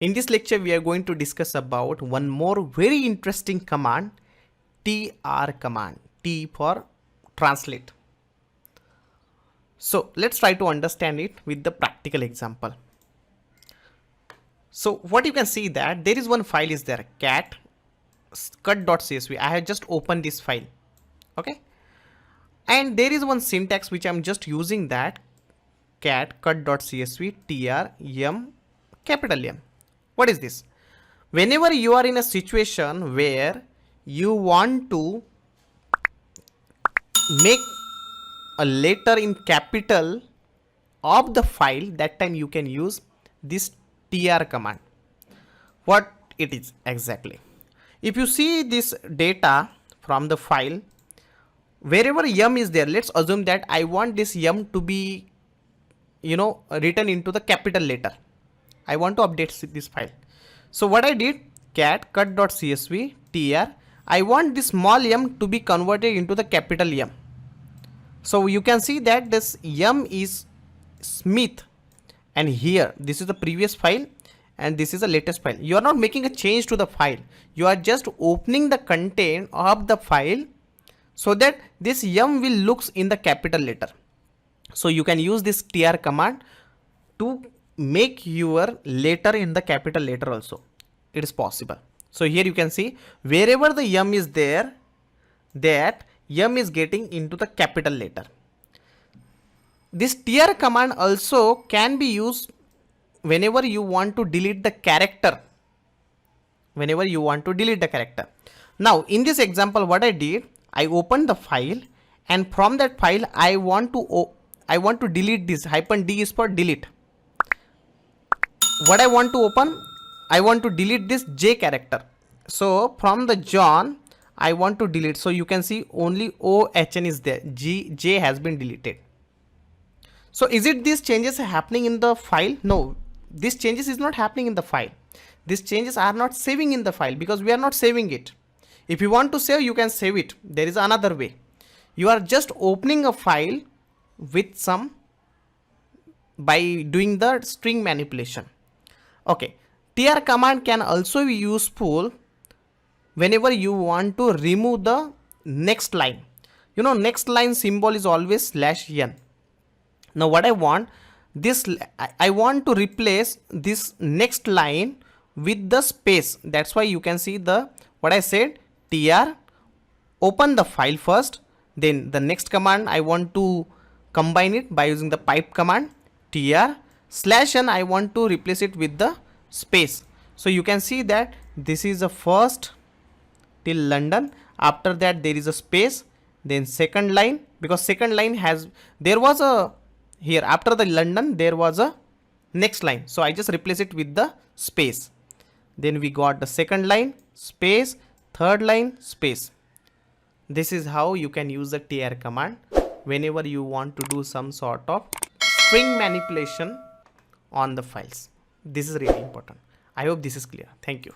In this lecture, we are going to discuss about one more very interesting command, tr command, T for translate. So let's try to understand it with the practical example. So what you can see that there is one file is there, cat.cut.csv. I have just opened this file. Okay. And there is one syntax which I'm just using, that cat cut.csv tr capital M. What is this? Whenever you are in a situation where you want to make a letter in capital of the file, that time you can use this tr command. What it is exactly? If you see this data from the file, wherever m is there, let's assume that I want this m to be written into the capital letter. I want to update this file. So what I did, cat cut.csv tr, I want this small m to be converted into the capital M. So you can see that this m is Smith, and here this is the previous file and this is the latest file. You are not making a change to the file. You are just opening the content of the file so that this m will looks in the capital letter. So you can use this tr command to make your letter in the capital letter also. It is possible. So here you can see wherever the m is there, that m is getting into the capital letter. This tr command also can be used whenever you want to delete the character. Whenever you want to delete the character. Now in this example, what I did, I opened the file, and from that file I want to delete this. -d is for delete. What I want to open, I want to delete this j character. So from the John, I want to delete. So you can see only OHN is there. J has been deleted. So is it these changes are happening in the file? No, these changes is not happening in the file. These changes are not saving in the file because we are not saving it. If you want to save, you can save it. There is another way. You are just opening a file with some, by doing the string manipulation. Okay, tr command can also be useful whenever you want to remove the next line. Next line symbol is always /n. Now what I want, I want to replace this next line with the space. That's why you can see what I said, tr, open the file first, then the next command I want to combine it by using the pipe command, tr /n, I want to replace it with the space. So you can see that this is the first till London, after that there is a space, then second line, because second line there was a, here after the London there was a next line, so I just replace it with the space. Then we got the second line, space, third line, space. This is how you can use the tr command whenever you want to do some sort of string manipulation on the files. This is really important. I hope this is clear. Thank you.